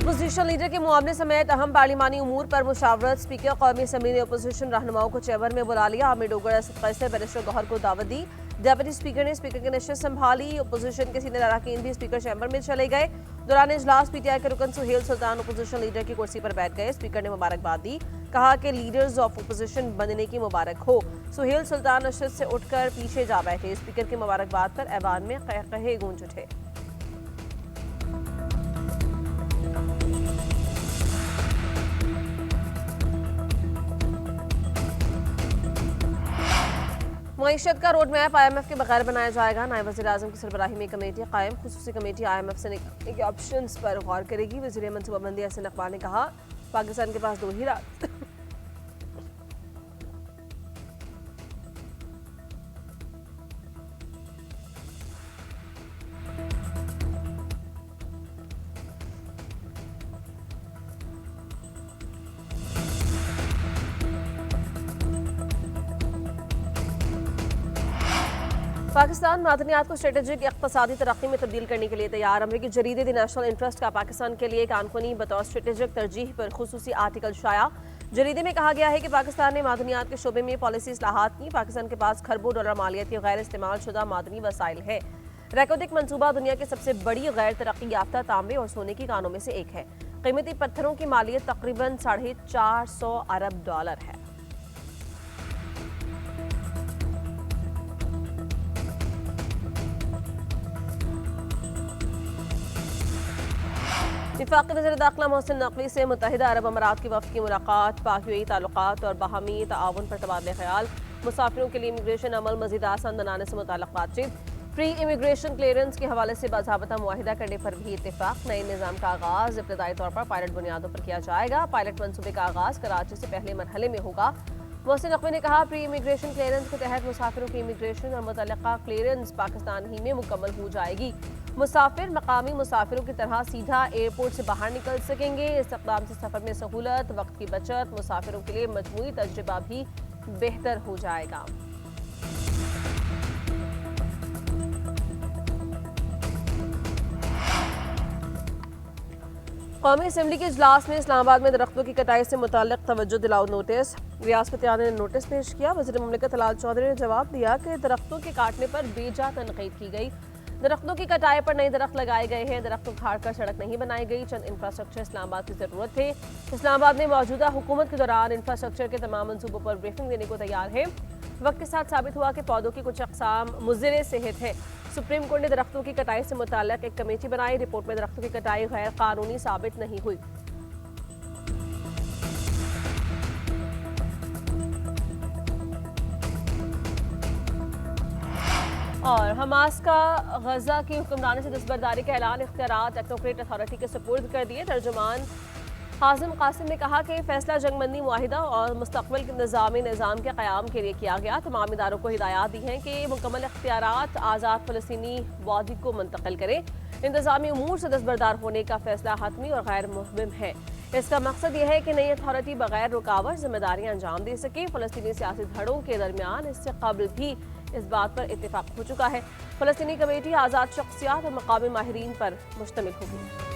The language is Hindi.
अपोजिशन लीडर के मुआवने समेत अहम पार्लिमानी उमूर पर मुशावरत। स्पीकर कौमी असम्बली ने अपोजिशन रहनुमाओं को चैम्बर में बुला लिया। हामिद डोगर असद कैसर बैरिस्टर गौहर को दावत दी। डेप्यूटी स्पीकर ने स्पीकर की नशिस्त संभाली। अपोजिशन के सीनियर अरकान भी स्पीकर चैम्बर में चले गए। दौरान इजलास पीटीआई के रुकन सुहेल सुल्तान अपोजिशन लीडर की कुर्सी पर बैठ गए। स्पीकर ने मुबारकबाद दी, कहा कि लीडर्स ऑफ अपोजिशन बनने की मुबारक हो। सुहेल सुल्तान नशिस्त से उठकर पीछे जा बैठे। स्पीकर की मुबारकबाद पर ऐवान में कहे गूंज उठे। मईशत का रोड मैप IMF के बगैर बनाया जाएगा। नायब वज़ीर-ए-आज़म की सरबराही में कमेटी कायम। खुसूसी कमेटी IMF से निकालने के ऑप्शंस पर गौर करेगी। वज़ीर मनसूबाबंदी हसन अकबर ने कहा, पाकिस्तान के पास 2 ही रास्ते। पाकिस्तान मादनियात को स्ट्रेटेजिक इक़्तिसादी तरक्की में तब्दील करने के लिए तैयार। अमरीकी जरीदे द नेशनल इंटरेस्ट का पाकिस्तान के लिए कानूनी बतौर स्ट्रेटेजिक तरजीह पर खुसूसी आर्टिकल शाया। जरीदे में कहा गया है कि पाकिस्तान ने मादनियात के शोबे में पॉलिसी इस्लाहात की। पाकिस्तान के पास खरबों डॉलर मालियती गैर इस्तेमाल शुदा मादनी वसाइल है। रैकोटिक मनसूबा दुनिया के सबसे बड़ी गैर तरक्की याफ्ता तांबे और सोने की कानों में से एक है। कीमती पत्थरों की मालियत तकरीबन $450 अरब है। वफाकी वज़ीर दाखिला मोहसिन नकवी से मुत्तहिदा अरब अमारात की वफ़द की मुलाकात। पाक यूएई ताल्लुकात और बाहमी ताआवुन पर तबादले ख्याल। मुसाफिरों के लिए इमिग्रेशन अमल मज़ीद आसान बनाने से मुताल्लिक़ बातचीत। प्री इमिग्रेशन क्लियरेंस के हवाले से बाज़ाबता मुआहिदा करने पर भी इत्तेफाक। नए निज़ाम का आगाज़ इब्तदाई तौर पर पायलट बुनियादों पर किया जाएगा। पायलट मनसूबे का आगाज़ कराची से पहले मरहले में होगा। मोहसिन नकवी ने कहा, प्री इमिग्रेशन क्लियरेंस के तहत मुसाफिरों की इमिग्रेशन और मुतल्लिक़ा क्लियरेंस पाकिस्तान ही में मुकम्मल हो जाएगी। मुसाफिर मकामी मुसाफिरों की तरह सीधा एयरपोर्ट से बाहर निकल सकेंगे। इस इक़दाम से सफ़र में सहूलत, वक्त की बचत, मुसाफिरों के लिए मजमूई तजुर्बा भी बेहतर हो जाएगा। कौमी असम्बली के इजलास में इस्लामाबाद में दरख्तों की कटाई से मुताल्लिक़ तवज्जो दिलाओ नोटिस। रियासती आने ने नोटिस पेश किया। वज़ीर मुमलिकत हलाल चौधरी ने जवाब दिया कि दरख्तों के काटने पर बेजा तनकीद की गई। दरख्तों की कटाई पर नए दरख्त लगाए गए हैं। दरख्त उखाड़ कर सड़क नहीं बनाई गई। चंद इंफ्रास्ट्रक्चर इस्लामाबाद की जरूरत थे। इस्लामाबाद में मौजूदा हुकूमत के दौरान इंफ्रास्ट्रक्चर के तमाम मनसूबों पर ब्रीफिंग देने को तैयार है। वक्त के साथ साबित हुआ कि पौधों की कुछ अक़साम मुज़िर सेहत है। सुप्रीम कोर्ट ने दरख्तों की कटाई से मुताल्लिक़ एक कमेटी बनाई। रिपोर्ट में दरख्तों की कटाई गैर कानूनी साबित नहीं हुई। और हमास का गजा की हुक्मरानी से दस्तबरदारी का ऐलान। इख्तियारात टेक्नोक्रेट अथॉरिटी के सुपुर्द कर दिए। तर्जुमान हाजिम कासिम ने कहा कि फैसला जंगबंदी मुआहिदा और मुस्तक़बिल के निज़ाम के क़याम के लिए किया गया। तमाम इदारों को हिदायत दी हैं कि मुकम्मल इख्तियारात आज़ाद फ़लस्तीनी वादी को मुंतकिल करें। इंतज़ामी उमूर से दस्तबरदार होने का फैसला हतमी और गैर मुहम्मिम है। इसका मकसद यह है कि नई अथॉरिटी बगैर रुकावट जिम्मेदारियाँ अंजाम दे सके। फ़लस्तीनी सियासी धड़ों के दरमियान इससे कबल भी इस बात पर इत्तेफाक हो चुका है। फ़लस्तीनी कमेटी आज़ाद शख्सियात और मकामी माहिरीन पर मुश्तमिल होगी।